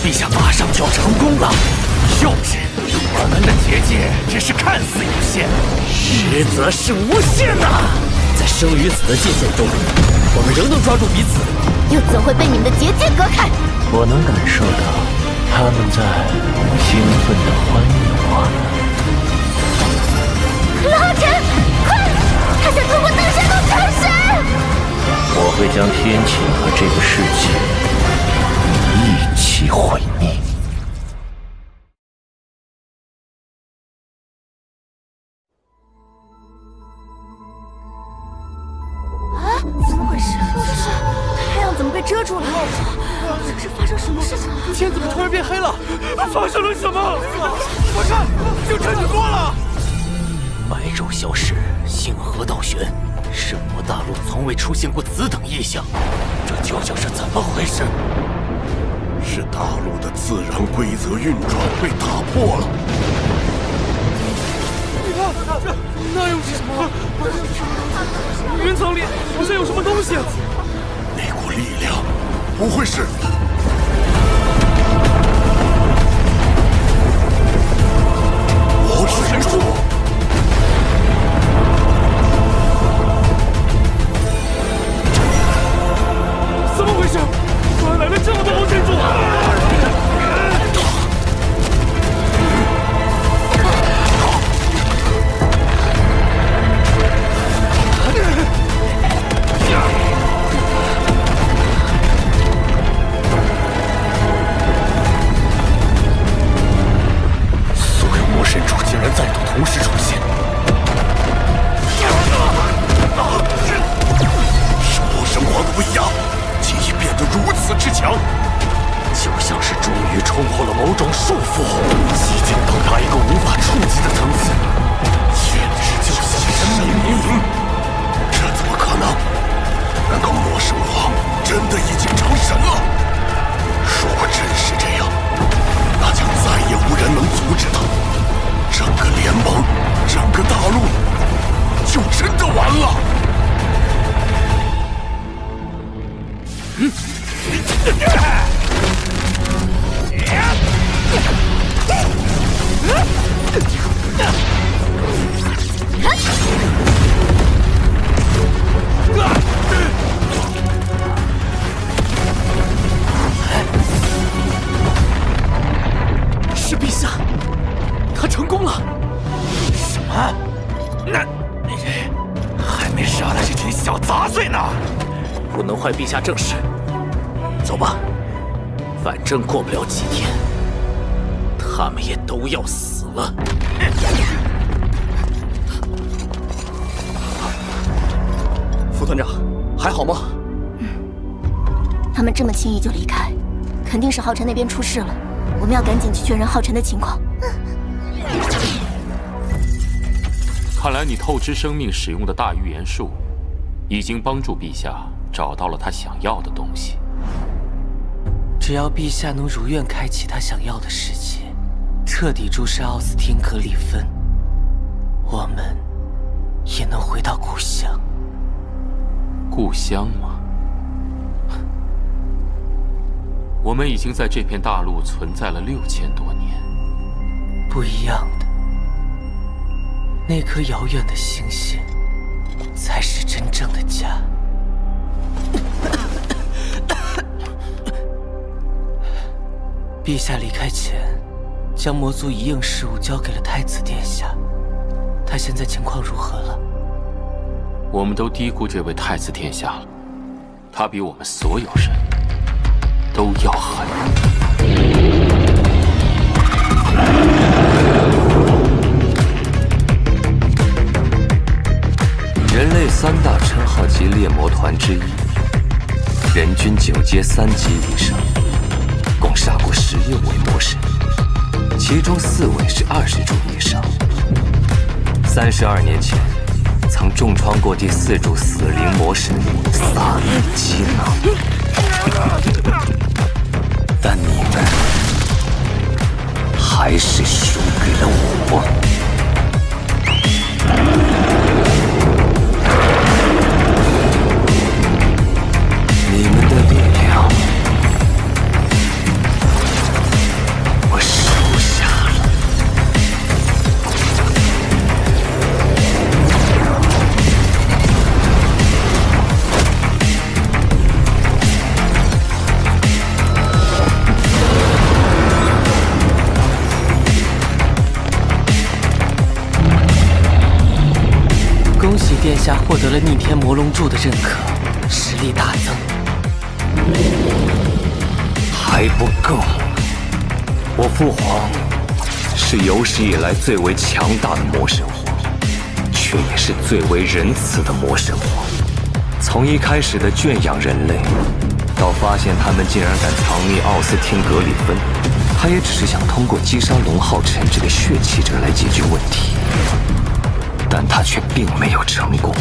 陛下马上就要成功了。幼稚，我们的结界只是看似有限，实则是无限呐！在生与死的界限中，我们仍能抓住彼此，又怎会被你们的结界隔开？我能感受到他们在兴奋地欢迎我们。老臣，快！他想通过登仙路成神！我会将天启和这个世界一起毁灭。啊！怎么回事？就是太阳怎么被遮住了？这是发生什么事情？天怎么突然变黑了？发生了什么？我看就差你多了。白昼消失，星河倒悬，圣魔大陆从未出现过此等异象，这究竟是怎么回事？是大陆的自然规则运转被打破了。你看，那又是什么？云层里好像有什么东西。那股力量不会是……魔神术。怎么回事？突然来了这么多魔神术！所有魔神术竟然再度同时出现，是魔神皇的威压竟已变得如此之强，就像是终于冲破了某种束缚，即将到达一个无法触及的层次，简直就像神明！这怎么可能？难道魔神皇真的已经成神了？如果真是这样，那将再也无人能阻止他，整个联盟，整个大陆就真的完了。是陛下，他成功了。什么？那还没杀了这群小杂碎呢！不能坏陛下正事。走吧，反正过不了几天，他们也都要死了。副团长，还好吗？他们这么轻易就离开，肯定是浩辰那边出事了。我们要赶紧去确认浩辰的情况。看来你透支生命使用的大预言术，已经帮助陛下找到了他想要的东西。只要陛下能如愿开启他想要的世界，彻底注视奥斯汀格里芬，我们也能回到故乡。故乡吗？我们已经在这片大陆存在了6000多年。不一样的，那颗遥远的星星，才是真正的家。陛下离开前，将魔族一应事务交给了太子殿下。他现在情况如何了？我们都低估这位太子殿下了，他比我们所有人都要狠。人类3大称号级猎魔团之一，人均9阶3级以上，共杀过11位魔神，其中4位是20柱以上。32年前，曾重创过第4柱死灵魔神萨利基纳。但你们还是输给了我。你们的力量下获得了逆天魔龙柱的认可，实力大增。还不够，我父皇是有史以来最为强大的魔神皇，却也是最为仁慈的魔神皇。从一开始的圈养人类，到发现他们竟然敢藏匿奥斯汀格里芬，他也只是想通过击杀龙浩辰这个血气者来解决问题，但他却并没有成功。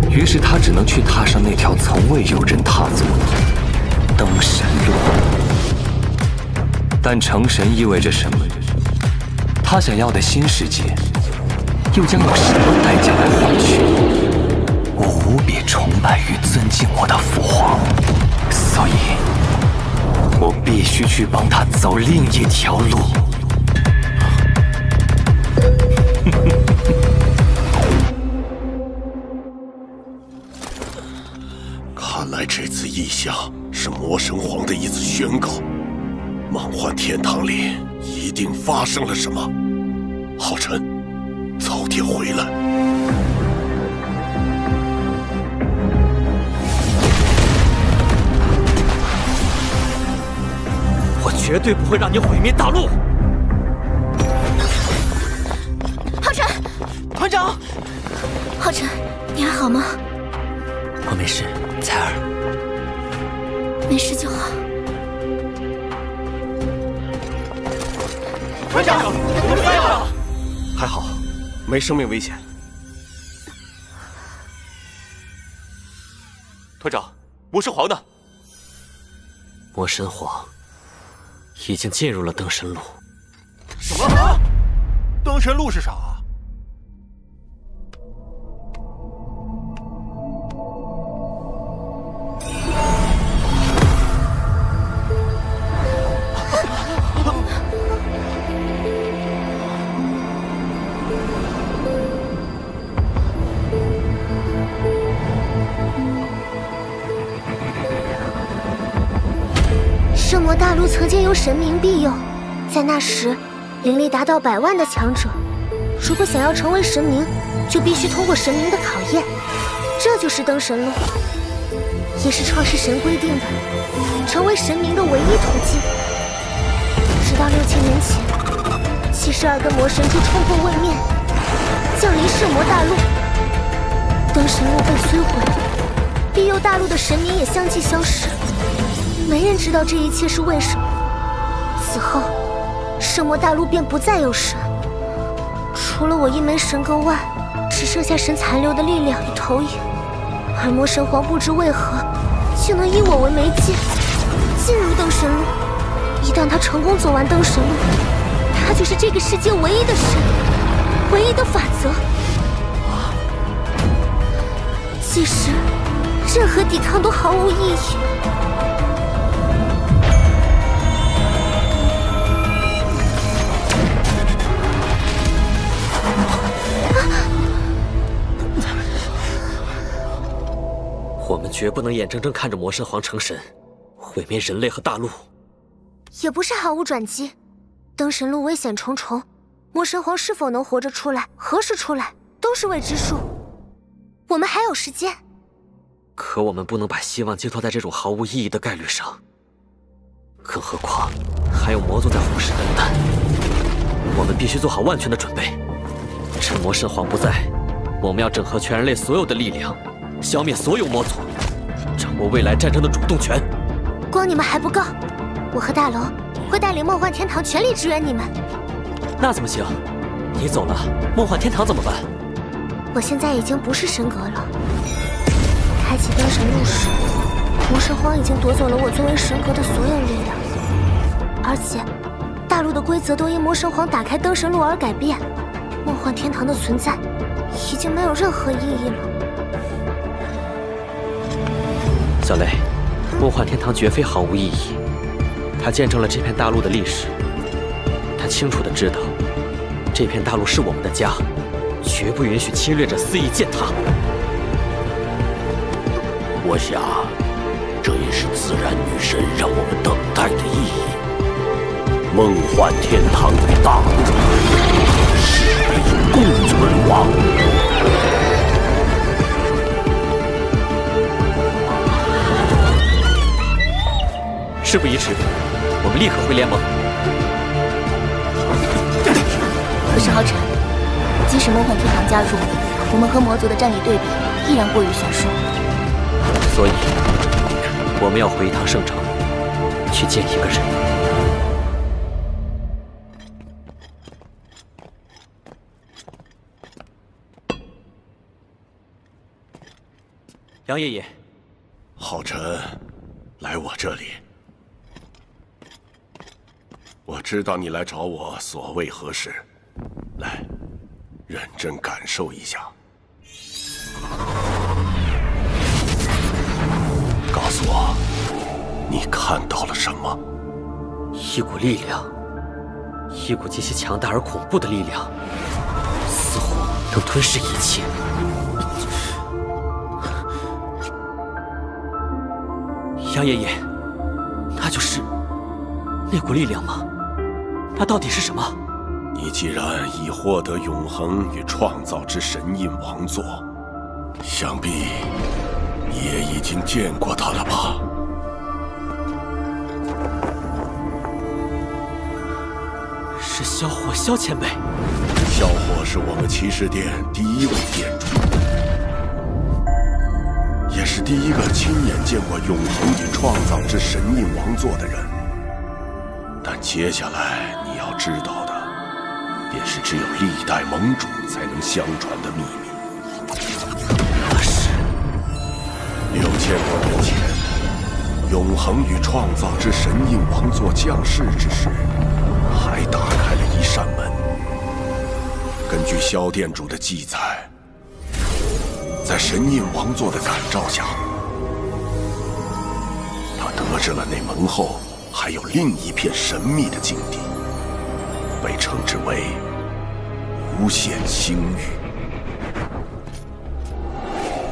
于是他只能去踏上那条从未有人踏足的登神路。但成神意味着什么？他想要的新世界，又将有什么代价来换取？我无比崇拜与尊敬我的父皇，所以我必须去帮他走另一条路。看来这次异象是魔神皇的一次宣告，梦幻天堂里一定发生了什么。浩辰，早点回来。我绝对不会让你毁灭大陆。浩辰，团长，浩辰，你还好吗？我没事，彩儿。没事就好。团长，我们飞了！还好，没生命危险。团长，魔神皇呢？魔神皇已经进入了登神路。什么？登神路是啥？圣魔大陆曾经由神明庇佑，在那时，灵力达到100万的强者，如果想要成为神明，就必须通过神明的考验，这就是登神路，也是创世神规定的成为神明的唯一途径。直到6000年前，72根魔神珠冲破位面，降临圣魔大陆，登神路被摧毁，庇佑大陆的神明也相继消失。没人知道这一切是为什么。此后，圣魔大陆便不再有神，除了我一枚神格外，只剩下神残留的力量与投影。而魔神皇不知为何，竟能以我为媒介，进入登神路。一旦他成功走完登神路，他就是这个世界唯一的神，唯一的法则。即使任何抵抗都毫无意义。我们绝不能眼睁睁看着魔神皇成神，毁灭人类和大陆。也不是毫无转机，登神路危险重重，魔神皇是否能活着出来，何时出来，都是未知数。我们还有时间。可我们不能把希望寄托在这种毫无意义的概率上，更何况还有魔族在虎视眈眈。我们必须做好万全的准备。趁魔神皇不在，我们要整合全人类所有的力量，消灭所有魔族，掌握未来战争的主动权。光你们还不够，我和大龙会带领梦幻天堂全力支援你们。那怎么行？你走了，梦幻天堂怎么办？我现在已经不是神格了。开启登神路时，魔神皇已经夺走了我作为神格的所有力量，而且大陆的规则都因魔神皇打开登神路而改变，梦幻天堂的存在已经没有任何意义了。小雷，梦幻天堂绝非毫无意义，它见证了这片大陆的历史，它清楚地知道，这片大陆是我们的家，绝不允许侵略者肆意践踏。我想，这也是自然女神让我们等待的意义。梦幻天堂与大陆势必共存亡。事不宜迟，我们立刻回联盟。可是浩辰，即使梦幻天堂加入，我们和魔族的战力对比依然过于悬殊。所以，我们要回一趟圣城，去见一个人。杨爷爷，浩辰，来我这里。我知道你来找我所为何事，来，认真感受一下。告诉我，你看到了什么？一股力量，一股极其强大而恐怖的力量，似乎能吞噬一切。杨爷爷，那就是那股力量吗？它到底是什么？你既然已获得永恒与创造之神印王座，想必你也已经见过它了吧？是萧火萧前辈。萧火是我们骑士殿第一位殿主，也是第一个亲眼见过永恒与创造之神印王座的人。但接下来你要知道的，便是只有历代盟主才能相传的秘密。那是6000多年前，永恒与创造之神印王座降世之时，还打开了一扇门。根据萧殿主的记载，在神印王座的感召下，他得知了那门后还有另一片神秘的境地，被称之为无限星域。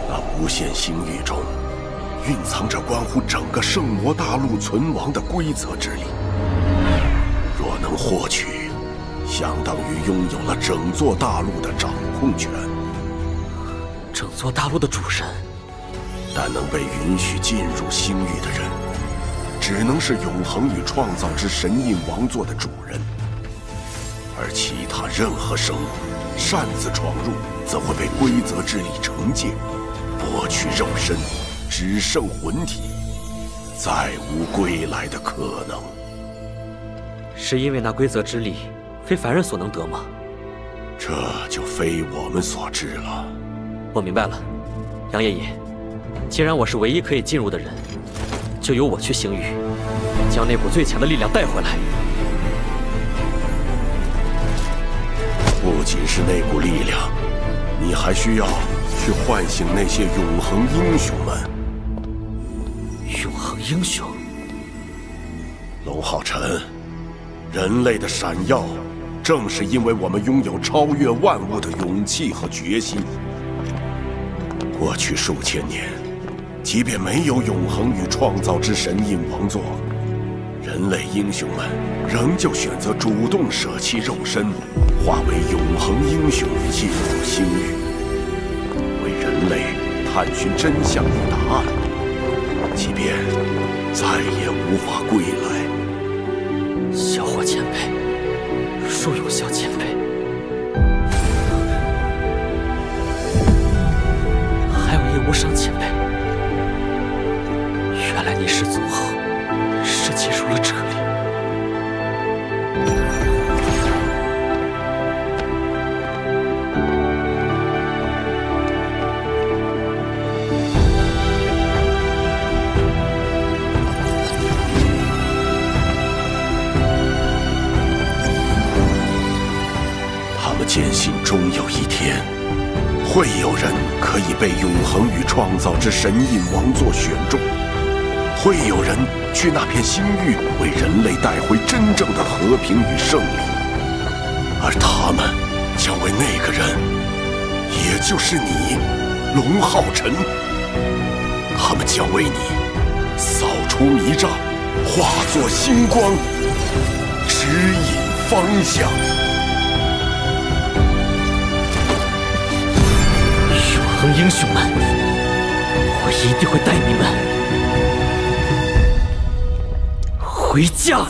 那无限星域中蕴藏着关乎整个圣魔大陆存亡的规则之力，若能获取，相当于拥有了整座大陆的掌控权。整座大陆的主人，但能被允许进入星域的人，只能是永恒与创造之神印王座的主人，而其他任何生物擅自闯入，则会被规则之力惩戒，剥去肉身，只剩魂体，再无归来的可能。是因为那规则之力非凡人所能得吗？这就非我们所知了。我明白了，杨爷爷，既然我是唯一可以进入的人，就由我去星域，将那股最强的力量带回来。不仅是那股力量，你还需要去唤醒那些永恒英雄们。永恒英雄？龙浩辰，人类的闪耀，正是因为我们拥有超越万物的勇气和决心。过去数千年，即便没有永恒与创造之神印王座，人类英雄们仍旧选择主动舍弃肉身，化为永恒英雄进入星域，为人类探寻真相与答案，即便再也无法归来。萧火前辈，恕有萧前辈，还有叶无伤前辈，原来你失踪后是进入了这里。坚信终有一天，会有人可以被永恒与创造之神印王座选中，会有人去那片星域为人类带回真正的和平与胜利，而他们将为那个人，也就是你，龙浩辰，他们将为你扫除迷障，化作星光，指引方向。永恒英雄们，我一定会带你们。回家。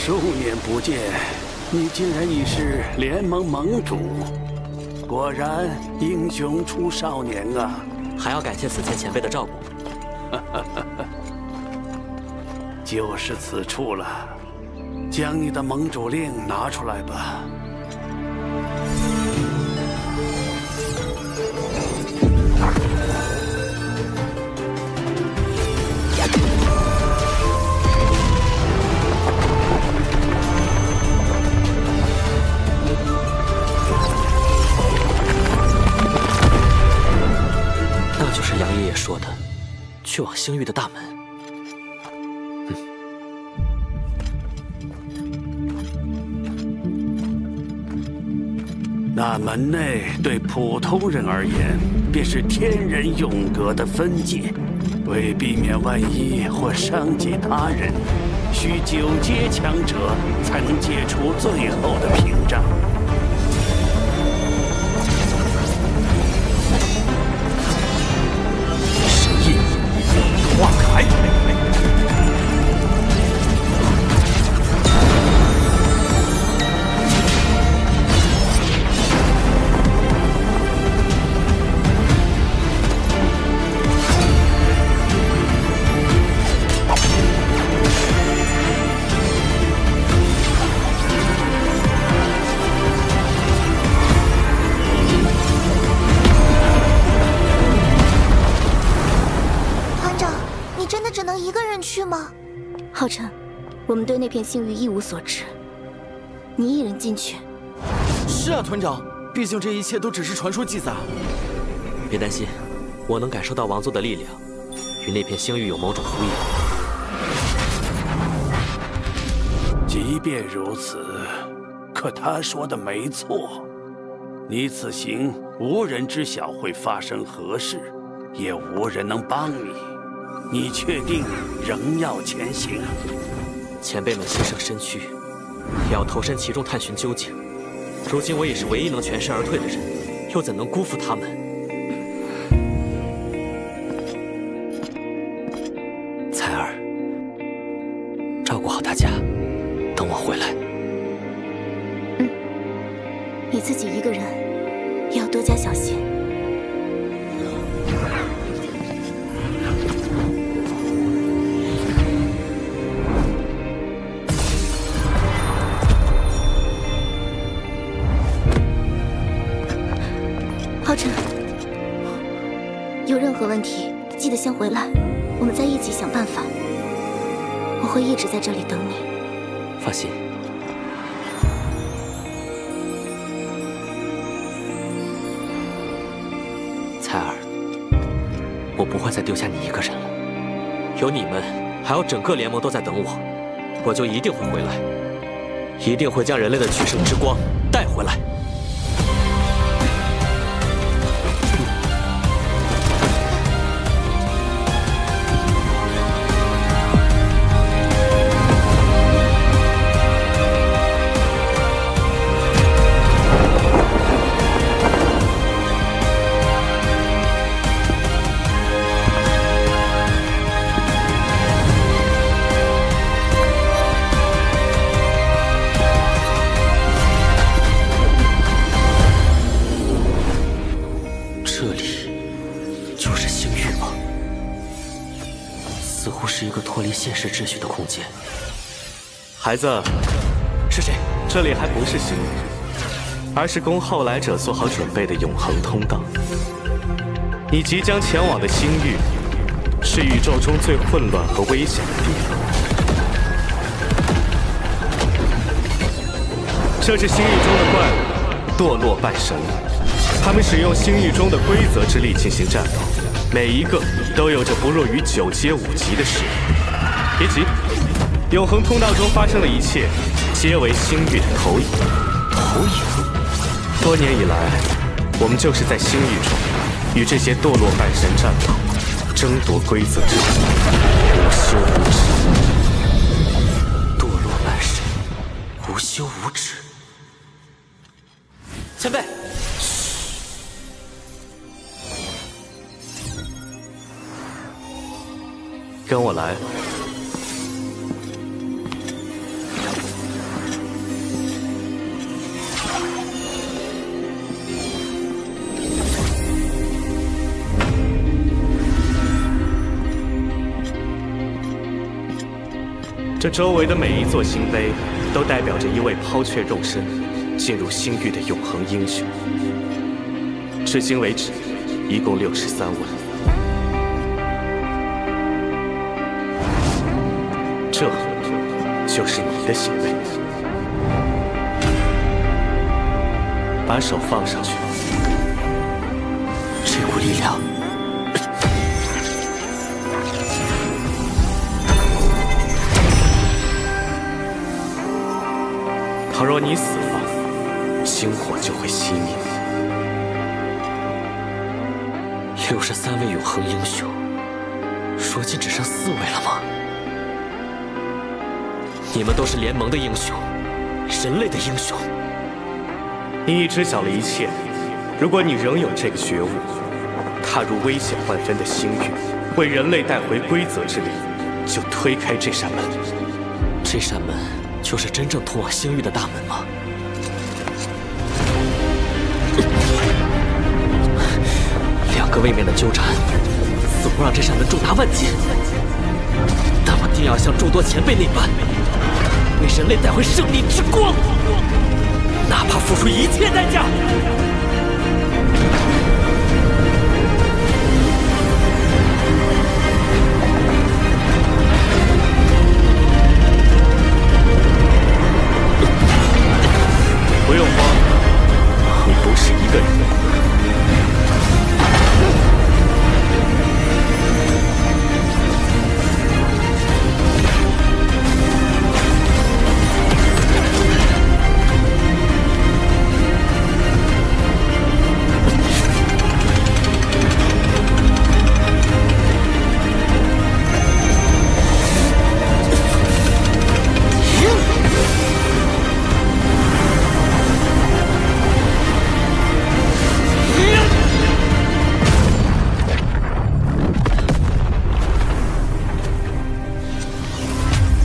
数年不见，你竟然已是联盟盟主，果然英雄出少年啊！还要感谢此前前辈的照顾。就是此处了，将你的盟主令拿出来吧。就是杨爷爷说的，去往星域的大门。那门内对普通人而言，便是天人永隔的分界。为避免万一或伤及他人，需9阶强者才能解除最后的屏障。花开。去吗？浩辰，我们对那片星域一无所知，你一人进去。是啊，团长，毕竟这一切都只是传说记载。别担心，我能感受到王座的力量，与那片星域有某种呼应。即便如此，可他说的没错，你此行无人知晓会发生何事，也无人能帮你。你确定仍要前行？前辈们牺牲身躯，也要投身其中探寻究竟。如今我已是唯一能全身而退的人，又怎能辜负他们？彩儿，照顾好大家，等我回来。你自己一个人也要多加小心。浩辰，有任何问题记得先回来，我们再一起想办法。我会一直在这里等你。放心。彩儿，我不会再丢下你一个人了。有你们，还有整个联盟都在等我，我就一定会回来，一定会将人类的取胜之光带回来。脱离现实秩序的空间。孩子，是谁？这里还不是星域，而是供后来者做好准备的永恒通道。你即将前往的星域，是宇宙中最混乱和危险的地方。这是星域中的怪物，堕落半神。他们使用星域中的规则之力进行战斗，每一个都有着不弱于9阶5级的实力。别急，永恒通道中发生的一切，皆为星域的投影。投影。多年以来，我们就是在星域中与这些堕落半神战斗，争夺规则之力，无休无止。堕落半神，无休无止。前辈。 跟我来。这周围的每一座星碑，都代表着一位抛却肉身，进入星域的永恒英雄。至今为止，一共63位。 这就是你的行为。把手放上去。这股力量，倘若你死了，星火就会熄灭。63位永恒英雄，如今只剩4位了吗？ 你们都是联盟的英雄，人类的英雄。你已知晓了一切，如果你仍有这个觉悟，踏入危险万分的星域，为人类带回规则之力，就推开这扇门。这扇门就是真正通往星域的大门吗？2个位面的纠缠，似乎让这扇门重达万斤。但我定要像众多前辈那般。 为人类带回胜利之光，哪怕付出一切代价。不用慌，你不是一个人。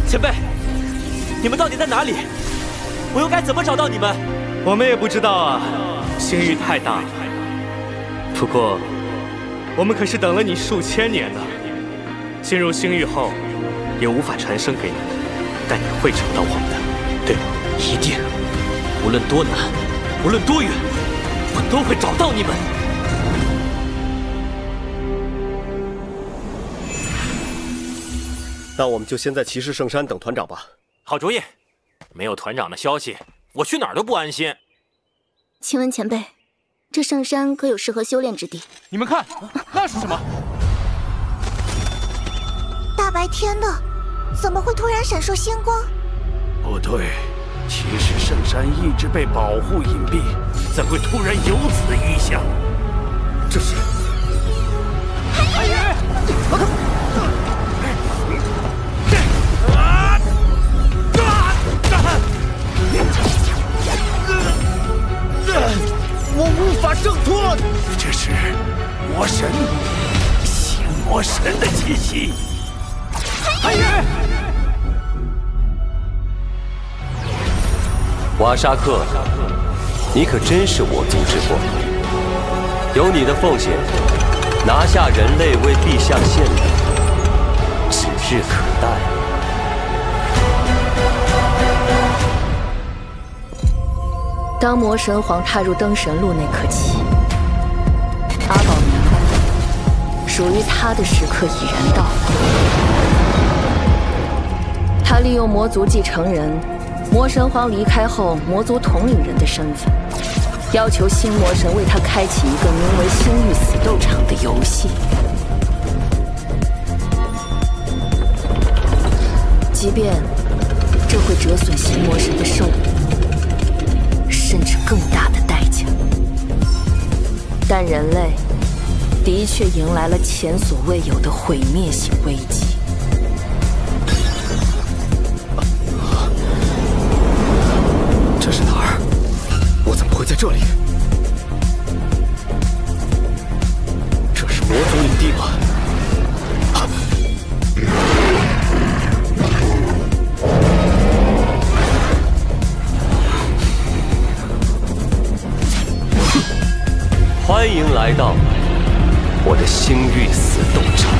前辈，你们到底在哪里？我又该怎么找到你们？我们也不知道啊，星域太大了。不过，我们可是等了你数千年呢。进入星域后，也无法传声给你，但你会找到我们的，对吗？一定，无论多难，无论多远，我都会找到你们。 那我们就先在骑士圣山等团长吧。好主意，没有团长的消息，我去哪儿都不安心。请问前辈，这圣山可有适合修炼之地？你们看，那是什么？大白天的，怎么会突然闪烁星光？不对，骑士圣山一直被保护隐蔽，怎会突然有此异象？这是韩宇，我无法挣脱。这是魔神，邪魔神的气息。韩宇，瓦沙克，你可真是我族之光。有你的奉献，拿下人类为陛下献礼，指日可待。 当魔神皇踏入灯神路那刻起，阿宝明白，属于他的时刻已然到。他利用魔族继承人，魔神皇离开后，魔族统领人的身份，要求新魔神为他开启一个名为星域死斗场的游戏。即便这会折损新魔神的寿命，甚至更大的代价，但人类的确迎来了前所未有的毁灭性危机。这是哪儿？我怎么会在这里？这是魔族领地吗？欢迎来到我的星域死斗场。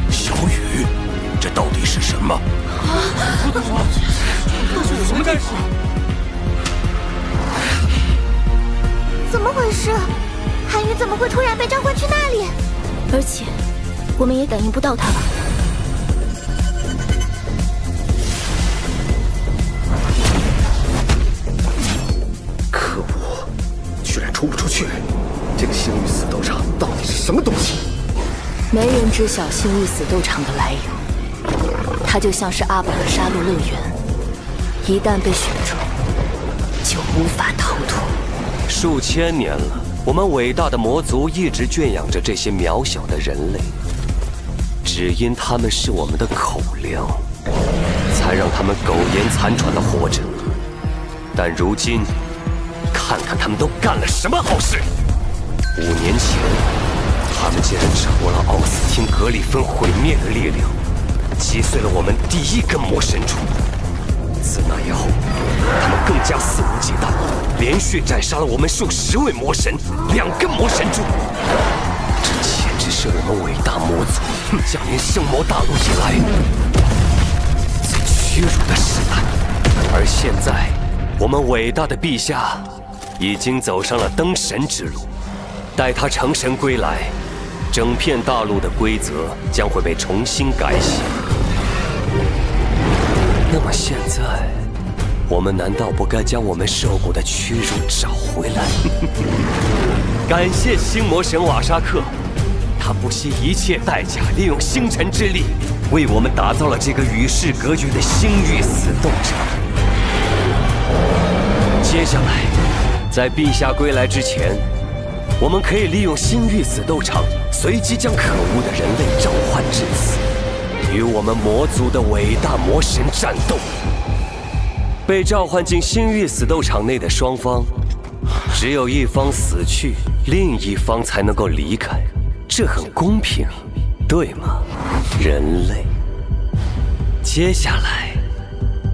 小雨，这到底是什么？这是有什么战事？怎么回事？韩宇怎么会突然被召唤去那里？而且，我们也感应不到他了。可恶，居然出不出去！这个星域死斗场到底是什么东西？没人知晓星域死斗场的来由，它就像是阿宝的杀戮乐园，一旦被选中，就无法逃脱。数千年了，我们伟大的魔族一直圈养着这些渺小的人类，只因他们是我们的口粮，才让他们苟延残喘地活着。但如今，看看他们都干了什么好事！5年前，他们竟然掌握了奥斯汀格里芬毁灭的力量，击碎了我们第1根魔神柱。自那以后，他们更加肆无忌惮，连续斩杀了我们数10位魔神，2根魔神柱。这简直是我们伟大魔族降临圣魔大陆以来最屈辱的时代。而现在，我们伟大的陛下已经走上了登神之路。待他成神归来，整片大陆的规则将会被重新改写。那么现在，我们难道不该将我们受过的屈辱找回来？感谢星魔神瓦沙克，他不惜一切代价，利用星辰之力，为我们打造了这个与世隔绝的星域死斗场。接下来，在陛下归来之前，我们可以利用星域死斗场，随机将可恶的人类召唤至此，与我们魔族的伟大魔神战斗。被召唤进星域死斗场内的双方，只有一方死去，另一方才能够离开，这很公平，对吗，人类？接下来，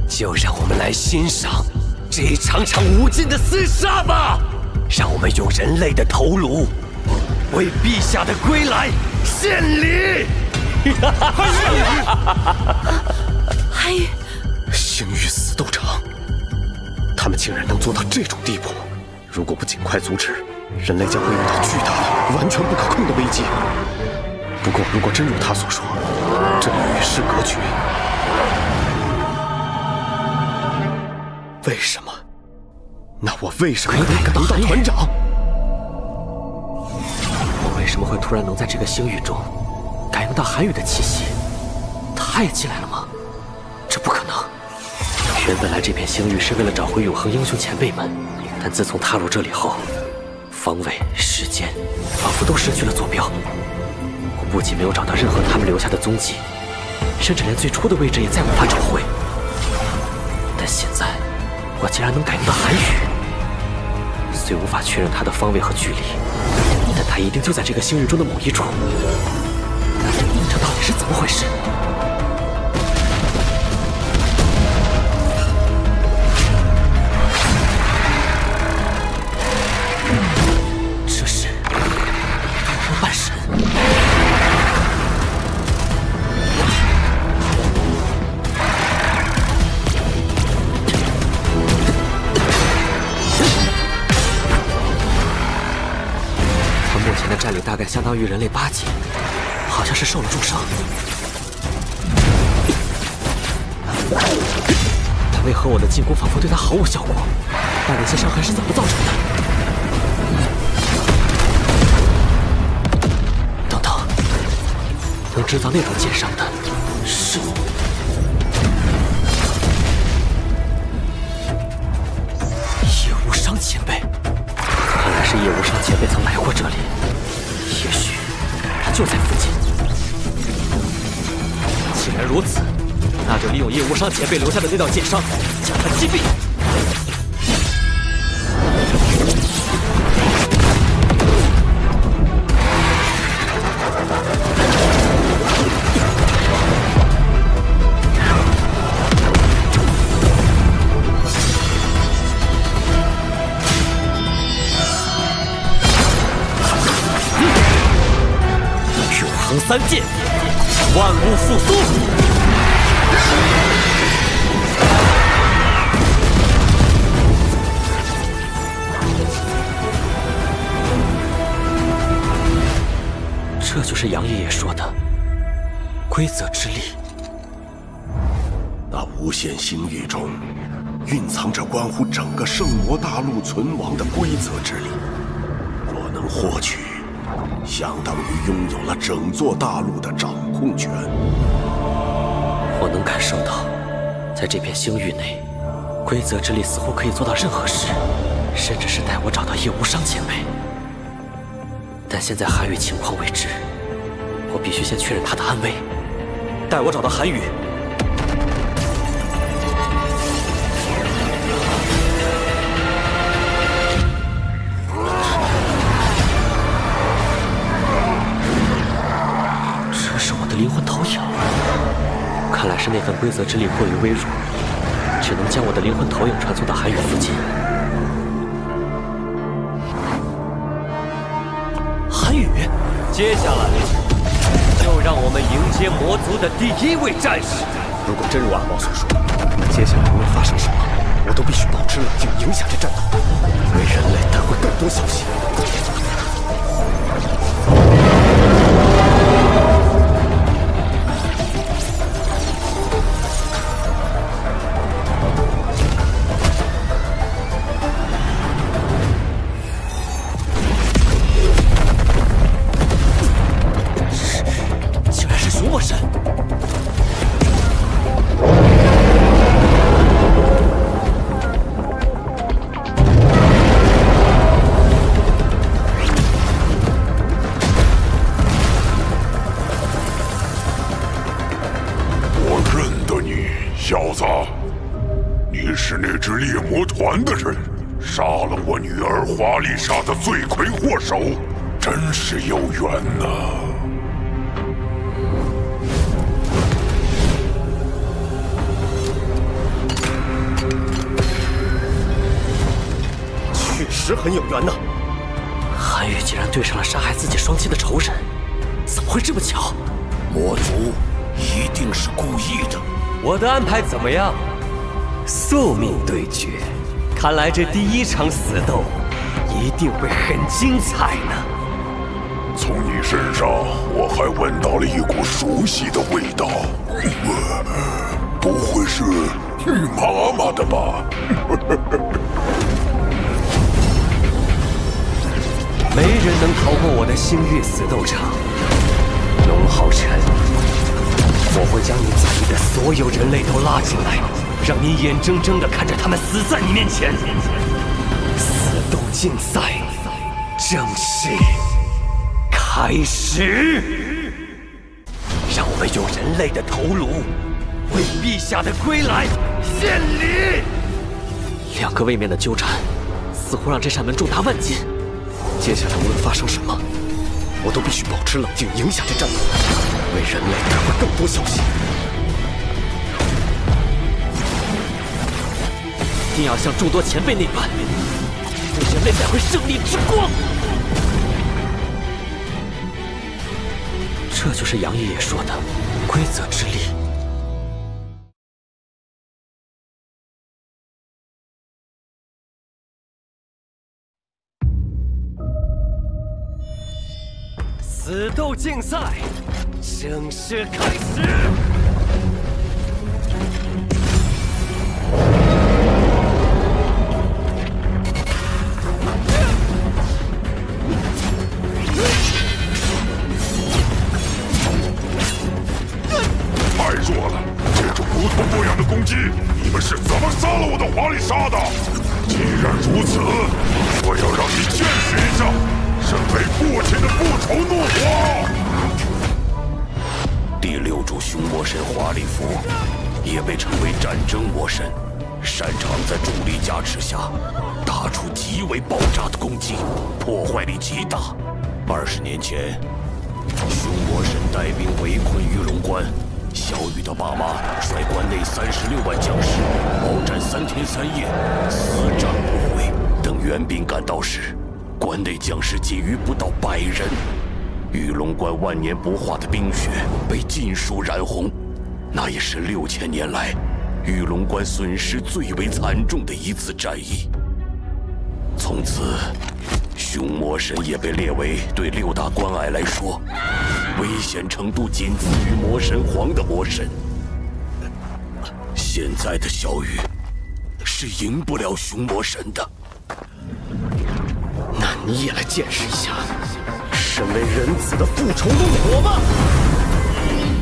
就让我们来欣赏这一场场无尽的厮杀吧！让我们用人类的头颅，为陛下的归来献礼！韩宇，星域死斗场，他们竟然能做到这种地步！如果不尽快阻止，人类将会遇到巨大的、完全不可控的危机。不过，如果真如他所说，这里与世隔绝，为什么？那我为什么可以感应到团长？我为什么会突然能在这个星域中感应到韩宇的气息？他也进来了吗？这不可能！原本来这片星域是为了找回永恒英雄前辈们，但自从踏入这里后，方位、时间仿佛都失去了坐标。我不仅没有找到任何他们留下的踪迹，甚至连最初的位置也再无法找回。但现在，我竟然能感应到韩宇。虽无法确认他的方位和距离，但他一定就在这个星域中的某一处。这到底是怎么回事？这是斗罗半神。目前的战力大概相当于人类8级，好像是受了重伤。但为何我的进攻仿佛对他毫无效果？那些伤害是怎么造成的？等等，能制造那种剑伤的是叶无伤前辈。看来是叶无伤前辈曾来过这里，也许他就在附近。既然如此，那就利用叶无伤前辈留下的那道剑伤，将他击毙。永恒三剑，万物复苏。这就是杨爷爷说的规则之力。那无限星域中，蕴藏着关乎整个圣魔大陆存亡的规则之力。若能获取，相当于拥有了整座大陆的掌控权。我能感受到，在这片星域内，规则之力似乎可以做到任何事，甚至是带我找到叶无伤前辈。但现在韩宇情况未知，我必须先确认他的安危。带我找到韩宇。这是我的灵魂投影，看来是那份规则之力过于微弱，只能将我的灵魂投影传送到韩宇附近。韩宇，接下来就让我们迎接魔族的第1位战士。如果真如阿毛所说，那接下来无论发生什么，我都必须保持冷静，影响着战斗，为人类带回更多消息。小子，你是那支猎魔团的人，杀了我女儿华丽莎的罪魁祸首，真是有缘呐！确实很有缘呐！韩宇竟然对上了杀害自己双亲的仇人，怎么会这么巧？魔族一定是故意的。我的安排怎么样？宿命对决，看来这第1场死斗一定会很精彩呢。从你身上，我还闻到了一股熟悉的味道，不会是你妈妈的吧？没人能逃过我的星域死斗场，龙皓晨。我会将你在意的所有人类都拉进来，让你眼睁睁地看着他们死在你面前。死斗竞赛正式开始，让我们用人类的头颅为陛下的归来献礼。2个位面的纠缠，似乎让这扇门重达万斤。接下来无论发生什么，我都必须保持冷静，影响着战斗，为人类带回更多消息。一定要像众多前辈那般，为人类带回胜利之光。这就是杨爷爷说的规则之力。死斗竞赛正式开始。太弱了，这种不痛不痒的攻击，你们是怎么杀了我的华丽莎的？既然如此，我要让你见识一下身为父亲的复仇怒火。第6主凶魔神华丽符，也被称为战争魔神，擅长在重力加持下打出极为爆炸的攻击，破坏力极大。20年前，凶魔神带兵围困玉龙关，小雨的爸妈率关内36万将士，鏖战3天3夜，死战不回。等援兵赶到时，关内将士仅余不到100人。玉龙关万年不化的冰雪被尽数染红，那也是6000年来玉龙关损失最为惨重的一次战役。从此，凶魔神也被列为对6大关隘来说危险程度仅次于魔神皇的魔神。现在的小雨是赢不了凶魔神的。那你也来见识一下身为人子的复仇怒火吧！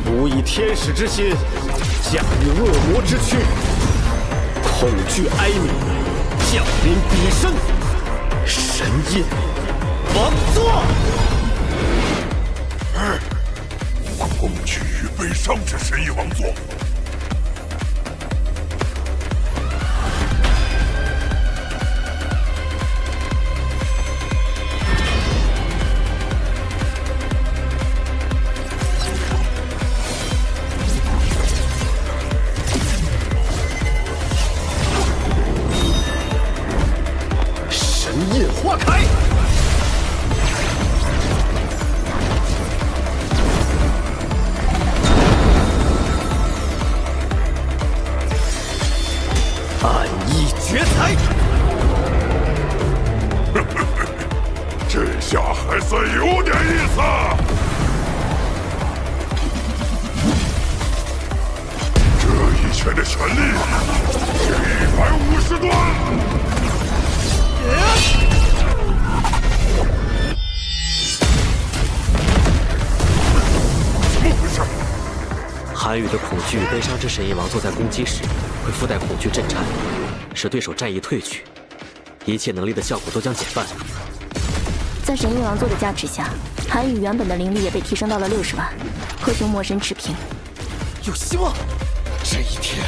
不以天使之心驾驭恶魔之躯，恐惧哀鸣，降临彼身，神印王座。恐惧与悲伤之神印王座。化开！暗意绝才！这下还算有点意思。这一拳的全力是150吨。韩语的恐惧与悲伤之神印王座在攻击时会附带恐惧震颤，使对手战意退去，一切能力的效果都将减半。在神印王座的加持下，韩语原本的灵力也被提升到了60万，和凶魔神持平。有希望！这一天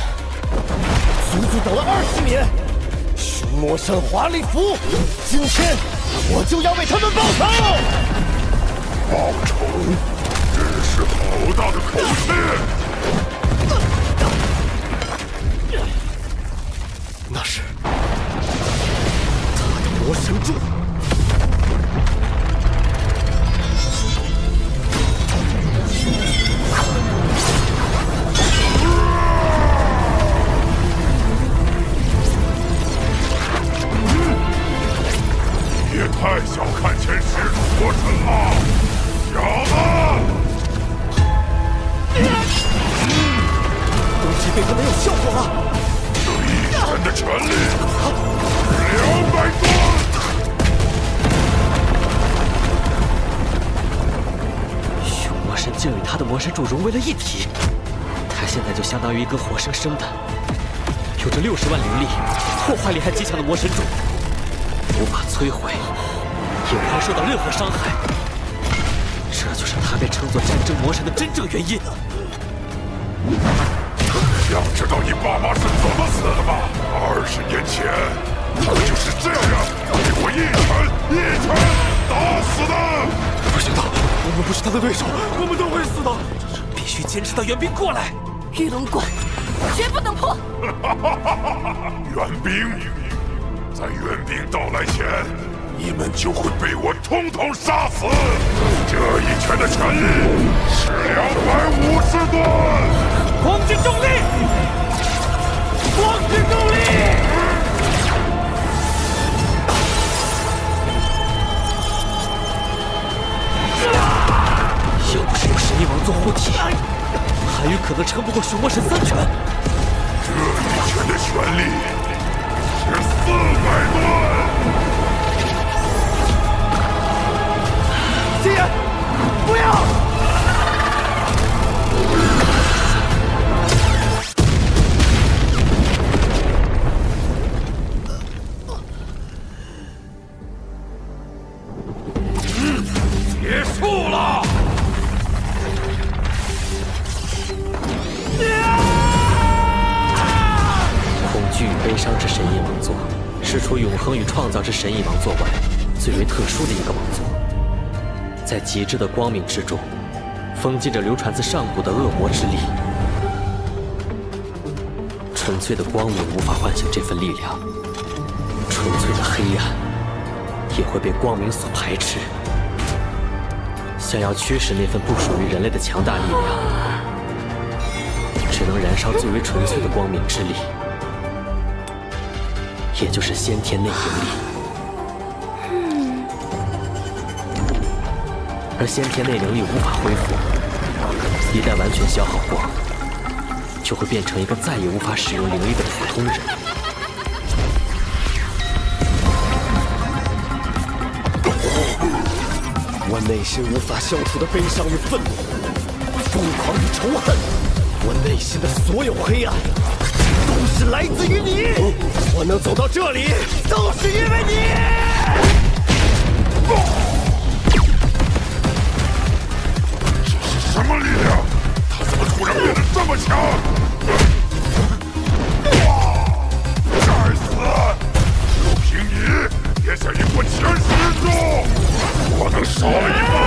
足足等了20年。凶魔神华丽符，今天我就要为他们报仇！报仇，真是好大的口气！那是他的魔神柱。也太小看前10主魔神了，小子！攻击对他没有效果了。这一拳的全力200吨。凶魔神竟与他的魔神柱融为了一体，他现在就相当于一个活生生的有着60万灵力、破坏力还极强的魔神柱，无法摧毁，也无法受到任何伤害。这就是他被称作战争魔神的真正原因。想知道你爸妈是怎么死的吗？20年前，他就是这样被我一拳打死的。不行的，我们不是他的对手，我们都会死的。必须坚持到援兵过来。玉龙关绝不能破。援兵，在援兵到来前，你们就会被我统统杀死。这一拳的全力是250吨。光之重力，光之重力！这不是有神翼王做护体，韩愈可能撑不过熊魔神3拳。这一拳的全力是400吨。金人，不要！结束了。恐惧与悲伤之神翼王座，是除永恒与创造之神翼王座外，最为特殊的一个王座。在极致的光明之中，封禁着流传自上古的恶魔之力。纯粹的光明无法唤醒这份力量，纯粹的黑暗也会被光明所排斥。想要驱使那份不属于人类的强大力量，只能燃烧最为纯粹的光明之力，也就是先天内灵力。而先天内灵力无法恢复，一旦完全消耗光，就会变成一个再也无法使用灵力的普通人。我内心无法消除的悲伤与愤怒，疯狂与仇恨，我内心的所有黑暗，都是来自于你。我能走到这里，都是因为你。什么力量？他怎么突然变得这么强？该死！就凭你，也想赢过前10族？我能少了一个吗？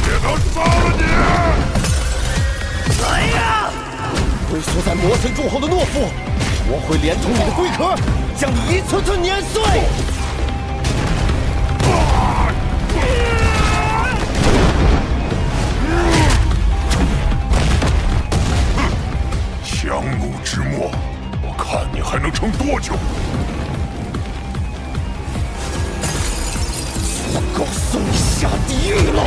也能杀了你！来呀！龟缩在魔神柱后的懦夫，我会连同你的龟壳，将你一寸寸碾碎！强弩之末，我看你还能撑多久？足够送你下地狱了！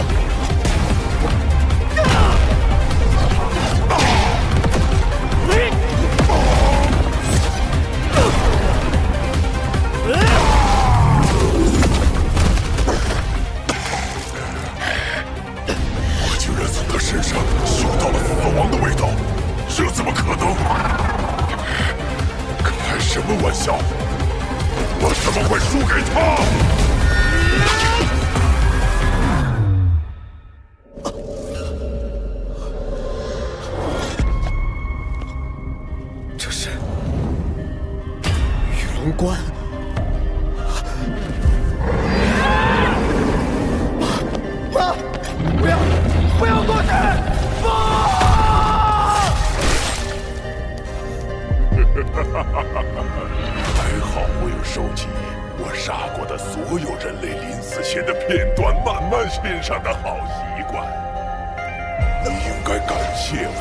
我竟然从他身上嗅到了死亡的味道，这怎么可能？开什么玩笑！我怎么会输给他？这是玉龙关。妈，不要过去！还好我有收集我杀过的所有人类临死前的片段，慢慢欣赏的好习惯。你应该感谢我，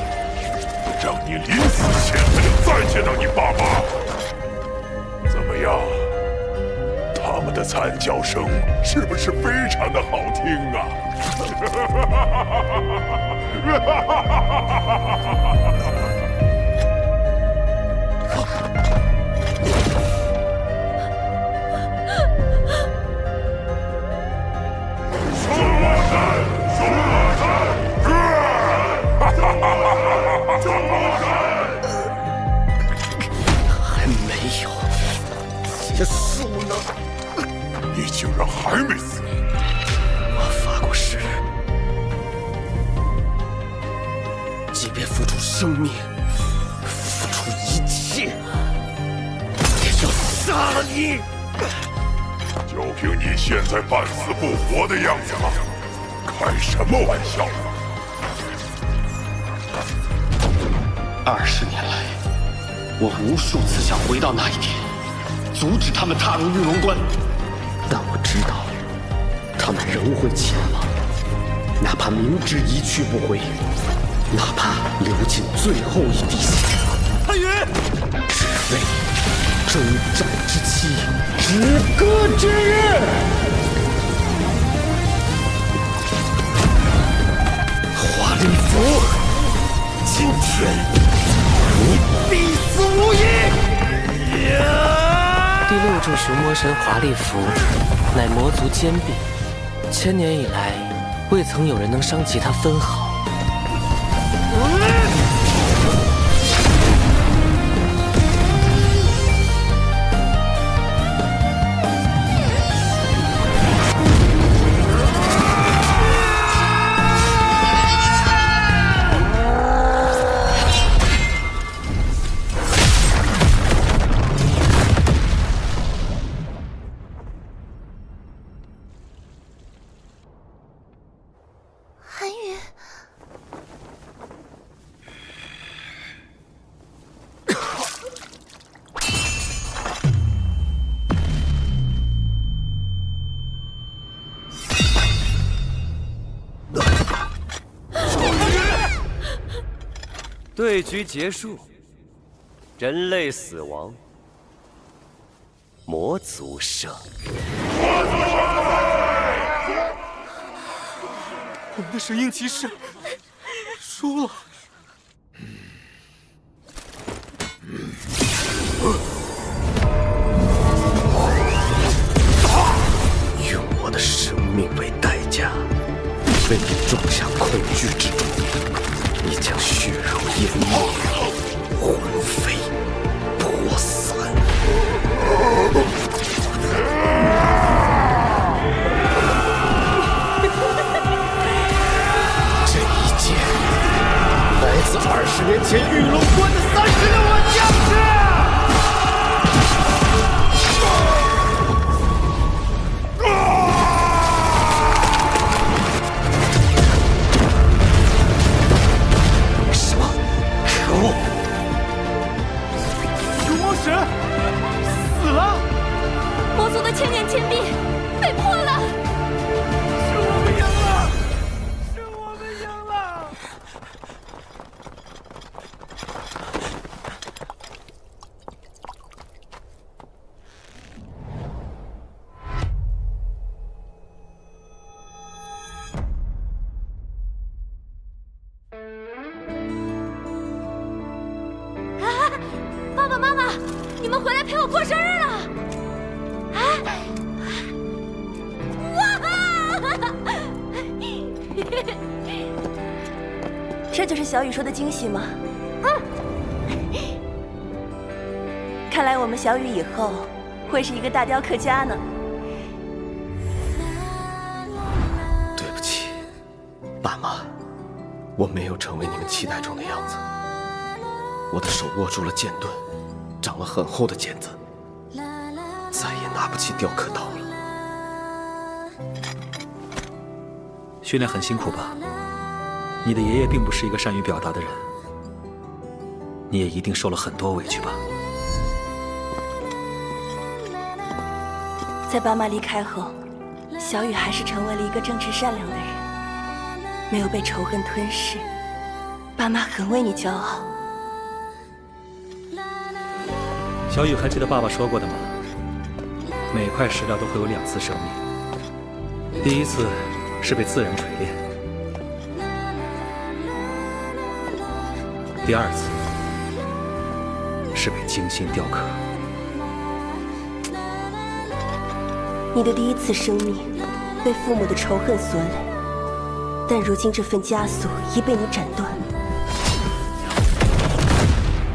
让你临死前还能再见到你爸妈。怎么样？他们的惨叫声是不是非常的好听啊？还没有结束呢！你竟然还没死！我发过誓，即便付出生命，付出一切，也要杀了你！就凭你现在半死不活的样子吗？开什么玩笑！20年来，我无数次想回到那一天，阻止他们踏入玉龙关，但我知道，他们仍会前往，哪怕明知一去不回，哪怕流尽最后一滴血。汉宇，只为征战之期，止戈之日。天，你必死无疑！第6柱熊魔神华丽符，乃魔族坚壁，千年以来，未曾有人能伤及它分毫。对局结束，人类死亡，魔族胜。我们的神鹰骑士输了。用我的生命为代价，为你种下恐惧之种。你将血肉湮灭，魂飞魄散。这一剑来自20年前玉龙关的36万将士。神死了，魔族的千年坚壁被破了，是我们赢了，是我们赢了。爸爸妈妈，你们回来陪我过生日了！这就是小雨说的惊喜吗？看来我们小雨以后会是一个大雕刻家呢。对不起，爸妈，我没有成为你们期待中的样子。我的手握住了剑盾，长了很厚的茧子，再也拿不起雕刻刀了。训练很辛苦吧？你的爷爷并不是一个善于表达的人，你也一定受了很多委屈吧？在爸妈离开后，小雨还是成为了一个正直善良的人，没有被仇恨吞噬。爸妈很为你骄傲。小雨还记得爸爸说过的吗？每块石料都会有2次生命，第一次是被自然锤炼，第2次是被精心雕刻。你的第1次生命被父母的仇恨所累，但如今这份枷锁已被你斩断，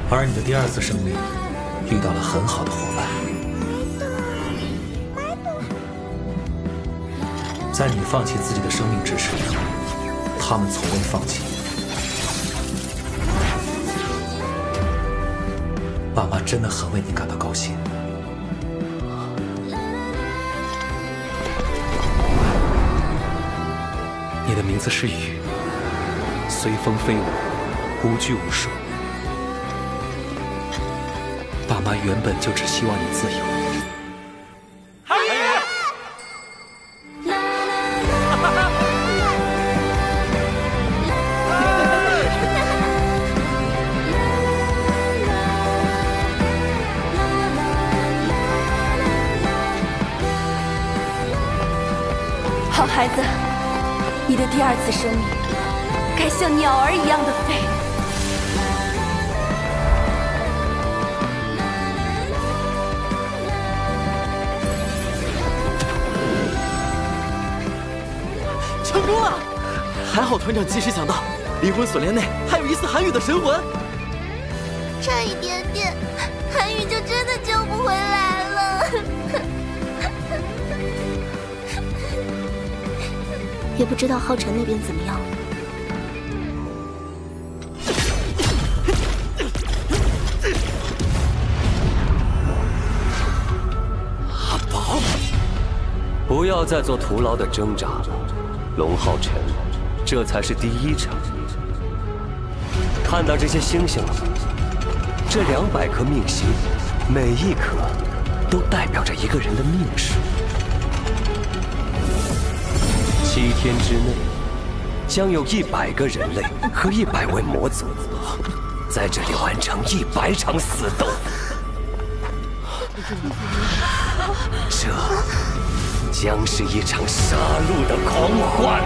而你的第2次生命遇到了很好的伙伴，在你放弃自己的生命之时，他们从未放弃。爸妈真的很为你感到高兴。你的名字是雨，随风飞舞，无拘无束。爸妈原本就只希望你自由。好孩子，你的第2次生命该像鸟儿一样的飞。成功了！还好团长及时想到，灵魂锁链内还有疑似韩宇的神魂。差一点点，韩宇就真的救不回来了。也不知道浩辰那边怎么样。阿宝，不要再做徒劳的挣扎了，龙浩辰，这才是第一场。看到这些星星了吗？这200颗命星，每一颗都代表着一个人的命数。7天之内，将有100个人类和100位魔族在这里完成100场死斗。这将是一场杀戮的狂欢。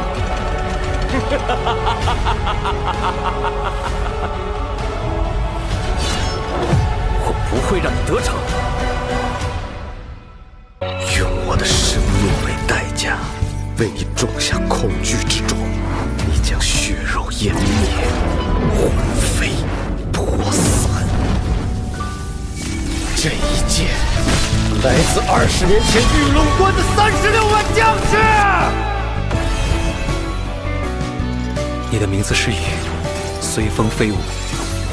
我不会让你得逞。用我的生命为代价，为你种下恐惧之种，你将血肉湮灭，魂飞魄散。这一剑来自20年前玉龙关的36万将士。你的名字是雨，随风飞舞，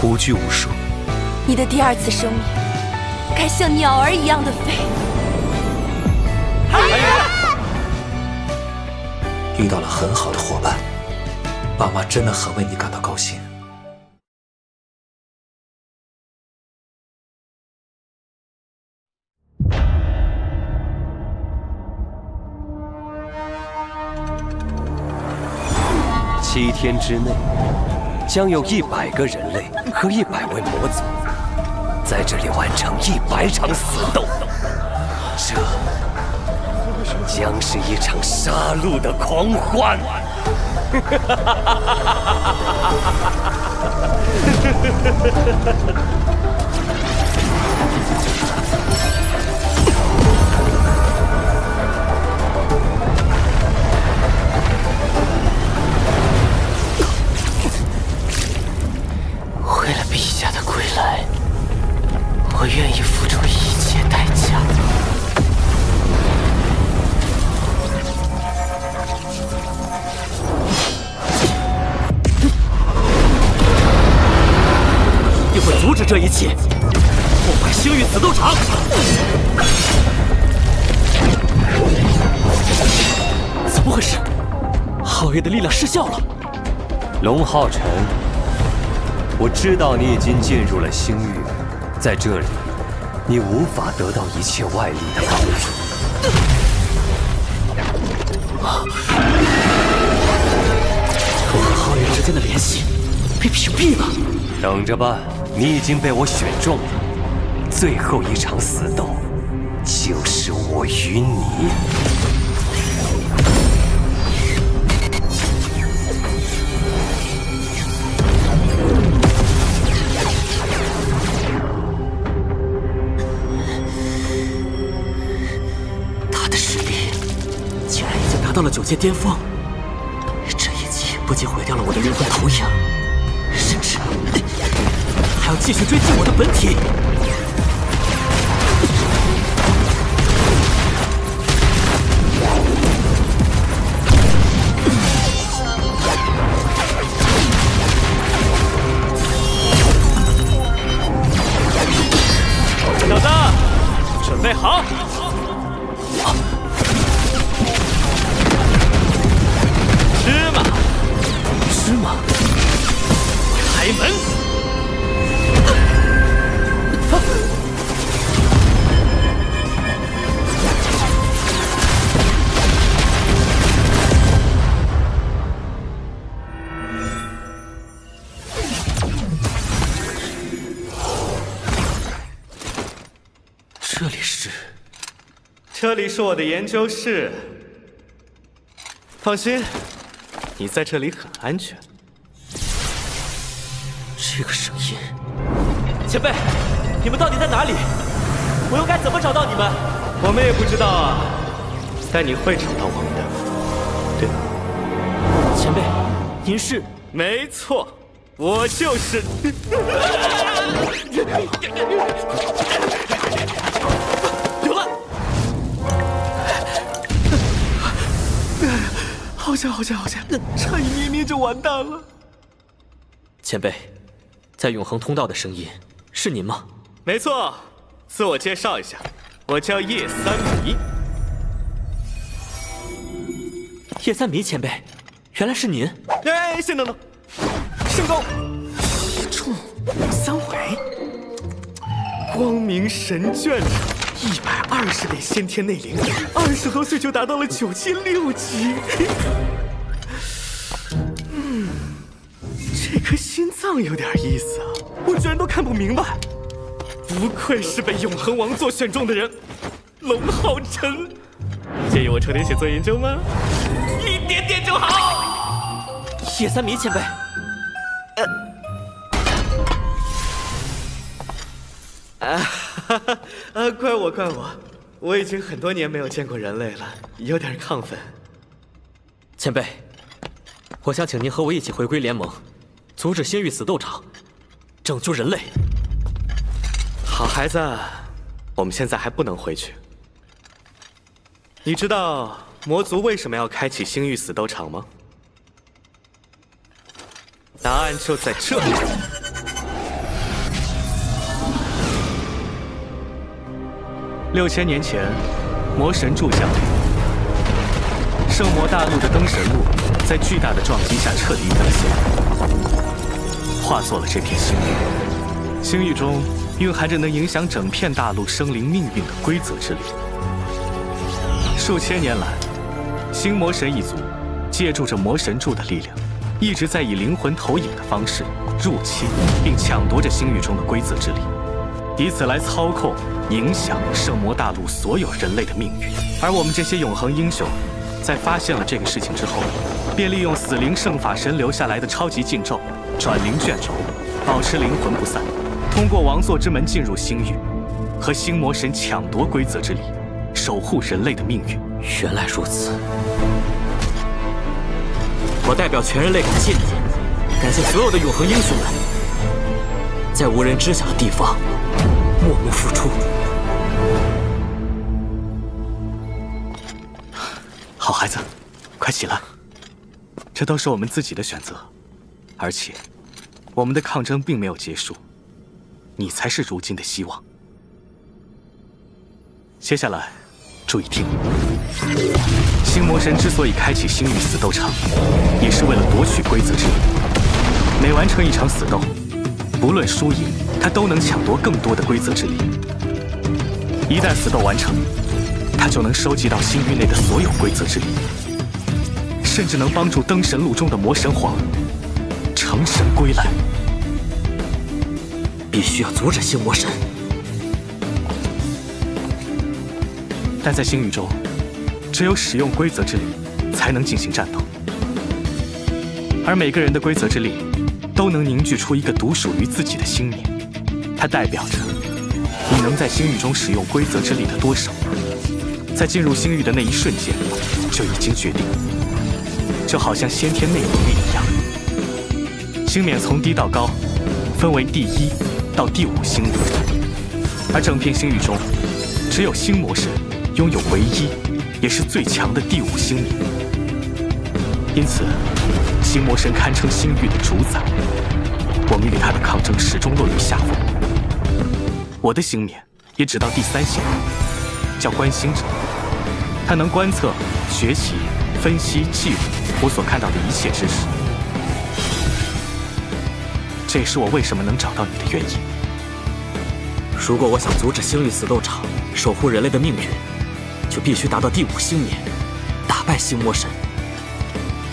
无拘无束。你的第2次生命，该像鸟儿一样的飞。遇到了很好的伙伴，爸妈真的很为你感到高兴。7天之内，将有100个人类和100位魔族在这里完成100场死斗。这将是一场杀戮的狂欢。为了陛下的归来，我愿意付出一切代价。一定会阻止这一切，破坏星域死斗场。怎么回事？皓月的力量失效了。龙浩辰，我知道你已经进入了星域，在这里，你无法得到一切外力的帮助。我和皓月之间的联系被屏蔽了。等着吧，你已经被我选中了。最后一场死斗，就是我与你。到了9阶巅峰，这一击不仅毁掉了我的灵魂投影，甚至还要继续追击我的本体。小子，准备好！芝麻，开门！这里是我的研究室，放心，你在这里很安全。这个声音，前辈，你们到底在哪里？我又该怎么找到你们？我们也不知道啊，但你会找到我们的，对吗？您是？没错，我就是。有了！好险，差一捏捏就完蛋了。前辈，在永恒通道的声音是您吗？没错，自我介绍一下，我叫叶三迷。叶三迷前辈，原来是您！哎，先等等，圣功一中3回，光明神卷120点先天内灵，20多岁就达到了9阶6级。这颗心脏有点意思啊，我居然都看不明白。不愧是被永恒王座选中的人，龙浩辰。介意我抽点血做研究吗？一点点就好。叶三迷前辈，怪我，我已经很多年没有见过人类了，有点亢奋。前辈，我想请您和我一起回归联盟，阻止星域死斗场，拯救人类。好孩子，我们现在还不能回去。你知道魔族为什么要开启星域死斗场吗？答案就在这里。6000年前，魔神柱降临，圣魔大陆的灯神路在巨大的撞击下彻底粉碎，化作了这片星域。星域中蕴含着能影响整片大陆生灵命运的规则之力。数千年来，星魔神一族借助着魔神柱的力量，一直在以灵魂投影的方式入侵并抢夺着星域中的规则之力，以此来操控、影响圣魔大陆所有人类的命运。而我们这些永恒英雄，在发现了这个事情之后，便利用死灵圣法神留下来的超级禁咒转灵卷轴，保持灵魂不散，通过王座之门进入星域，和星魔神抢夺规则之力，守护人类的命运。原来如此，我代表全人类感谢你，感谢所有的永恒英雄们，在无人知晓的地方默默付出。好孩子，快起来，这都是我们自己的选择，而且我们的抗争并没有结束，你才是如今的希望。接下来注意听，星魔神之所以开启星域死斗场，也是为了夺取规则之力。每完成一场死斗，不论输赢，他都能抢夺更多的规则之力。一旦死斗完成，他就能收集到星域内的所有规则之力，甚至能帮助灯神路中的魔神皇成神归来。必须要阻止星魔神。但在星域中，只有使用规则之力，才能进行战斗。而每个人的规则之力，都能凝聚出一个独属于自己的星冕，它代表着你能在星域中使用规则之力的多少，在进入星域的那一瞬间，就已经决定。就好像先天内灵力一样，星冕从低到高，分为第1到第5星冕，而整片星域中，只有星魔神拥有唯一也是最强的第5星冕，因此星魔神堪称星域的主宰。我们与他的抗争始终落于下风。我的星冕也只到第3星，叫观星者，他能观测、学习、分析、记录我所看到的一切知识。这也是我为什么能找到你的原因。如果我想阻止星域死斗场，守护人类的命运，就必须达到第5星冕，打败星魔神。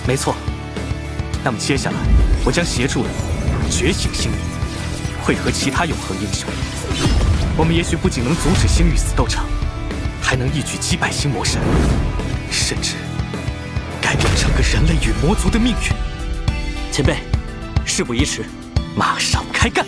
没错。那么接下来，我将协助你觉醒星冕，会合其他永恒英雄。我们也许不仅能阻止星域死斗场，还能一举击败星魔神，甚至改变整个人类与魔族的命运。前辈，事不宜迟，马上开干！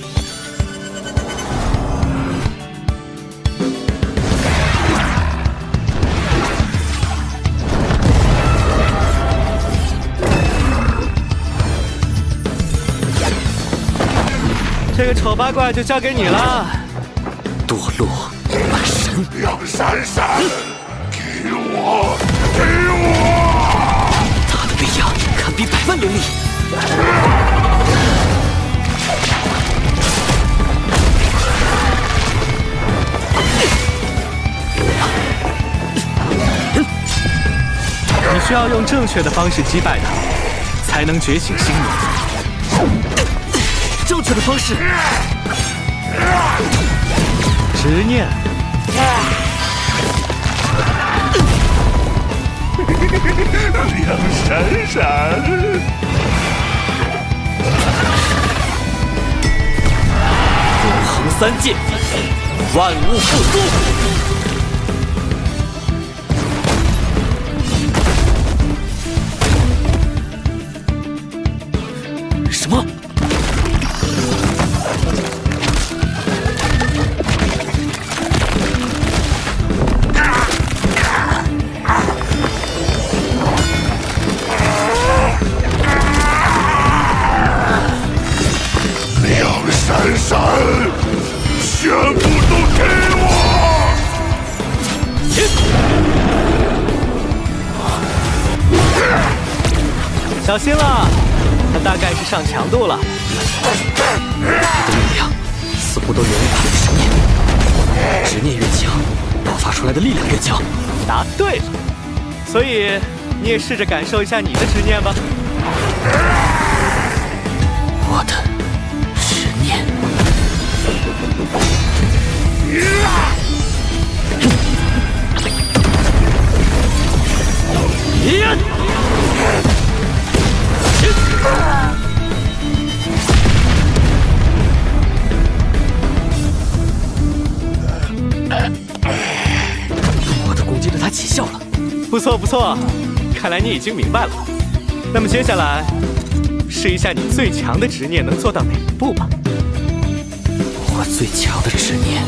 这个丑八怪就交给你了。堕落半神，梁闪闪，给我，给我！他的威压堪比100万灵力。你需要用正确的方式击败他，才能觉醒星年。正确的方式，执念。梁闪闪，永恒3界，万物复苏。什么？梁闪闪，全部都给我！小心了，他大概是上强度了。你的力量似乎都源于他的执念，执念越强，爆发出来的力量越强。答对了，所以你也试着感受一下你的执念吧。我的执念。我的攻击对他起效了，不错不错，看来你已经明白了。那么接下来，试一下你最强的执念能做到哪一步吧。我最强的执念，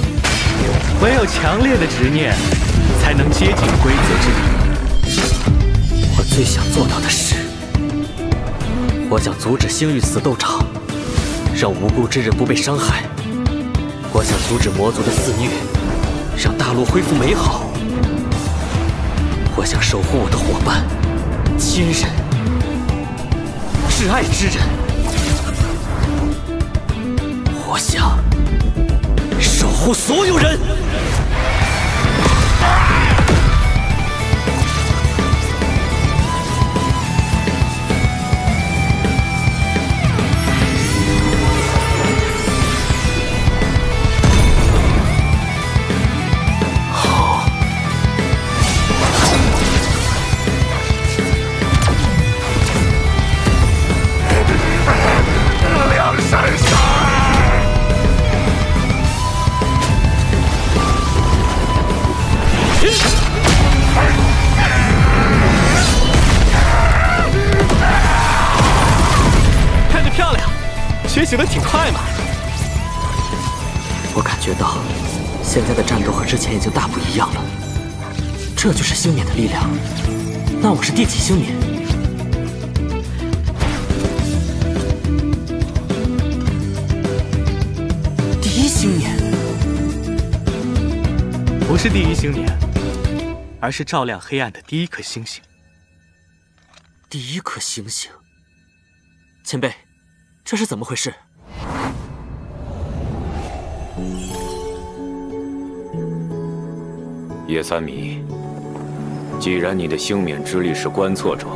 唯有强烈的执念，才能接近规则之力。我最想做到的是，我想阻止星域死斗场，让无辜之人不被伤害。我想阻止魔族的肆虐，让大陆恢复美好。我想守护我的伙伴、亲人、挚爱之人。我想守护所有人。看着漂亮，觉醒的挺快嘛。我感觉到，现在的战斗和之前已经大不一样了。这就是星冕的力量。那我是第几星冕？第1星冕？不是第1星冕，而是照亮黑暗的第1颗星星。第1颗星星。前辈，这是怎么回事？叶三米，既然你的星冕之力是观测者，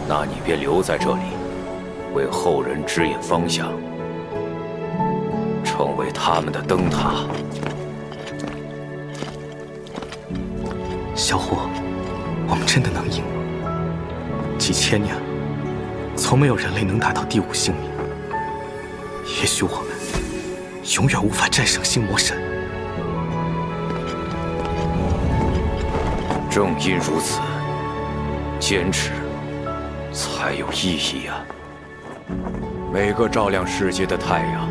那你便留在这里，为后人指引方向，成为他们的灯塔。小虎，我们真的能赢吗？几千年了，从没有人类能达到第5星冕。也许我们永远无法战胜星魔神。正因如此，坚持才有意义啊！每个照亮世界的太阳，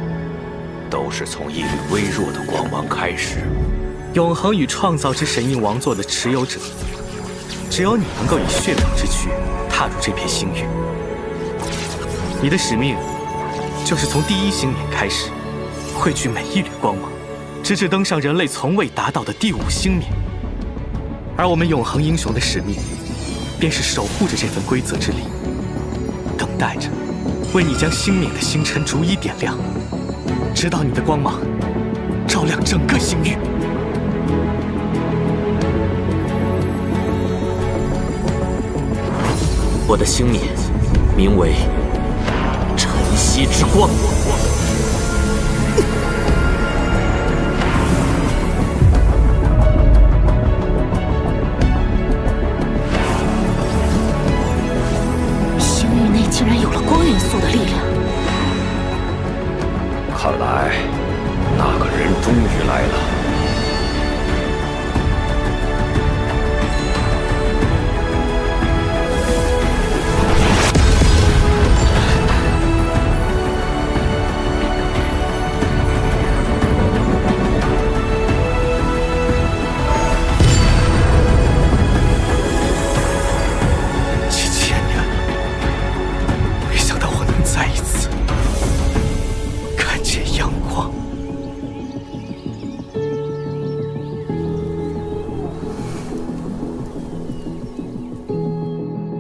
都是从一缕微弱的光芒开始。永恒与创造之神印王座的持有者，只有你能够以血统之躯踏入这片星域。你的使命就是从第一星年开始，汇聚每一缕光芒，直至登上人类从未达到的第5星年。而我们永恒英雄的使命，便是守护着这份规则之力，等待着为你将星冕的星辰逐一点亮，直到你的光芒照亮整个星域。我的星冕名为晨曦之光。星域内竟然有了光元素的力量。看来那个人终于来了。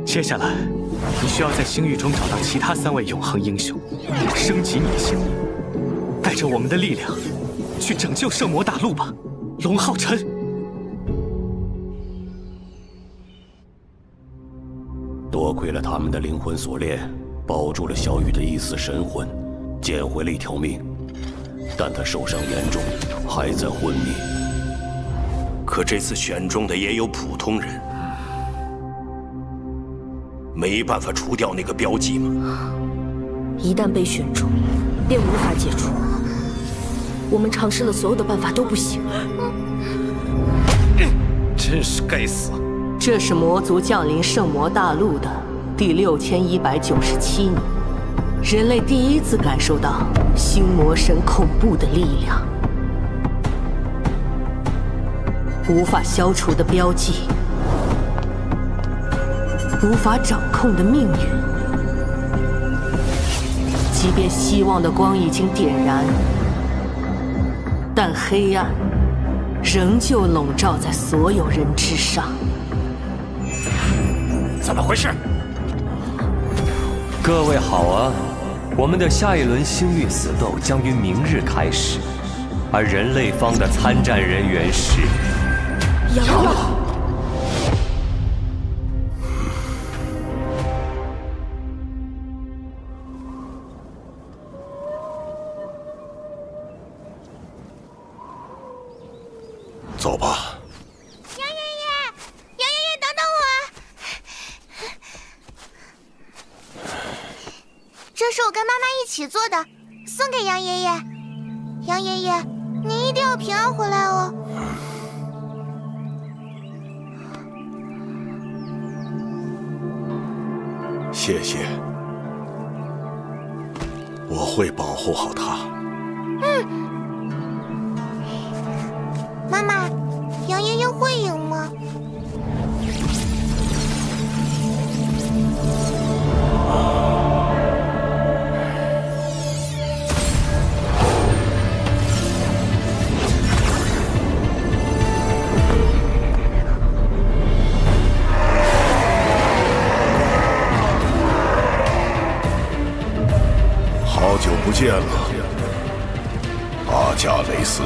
接下来，你需要在星域中找到其他3位永恒英雄，升级你的星域，带着我们的力量，去拯救圣魔大陆吧，龙浩辰。多亏了他们的灵魂锁链，保住了小雨的一丝神魂，捡回了一条命，但他受伤严重，还在昏迷。可这次选中的也有普通人。没办法除掉那个标记吗？一旦被选中，便无法解除。我们尝试了所有的办法都不行。真是该死！这是魔族降临圣魔大陆的第6197年，人类第一次感受到星魔神恐怖的力量。无法消除的标记。无法掌控的命运，即便希望的光已经点燃，但黑暗仍旧笼罩在所有人之上。怎么回事？各位好啊！我们的下一轮星域死斗将于明日开始，而人类方的参战人员是杨老。走吧。杨爷爷，杨爷爷，等等我！这是我跟妈妈一起做的，送给杨爷爷。杨爷爷，您一定要平安回来哦。谢谢，我会保护好他。妈妈，杨爷爷会赢吗？好久不见了，阿加雷斯。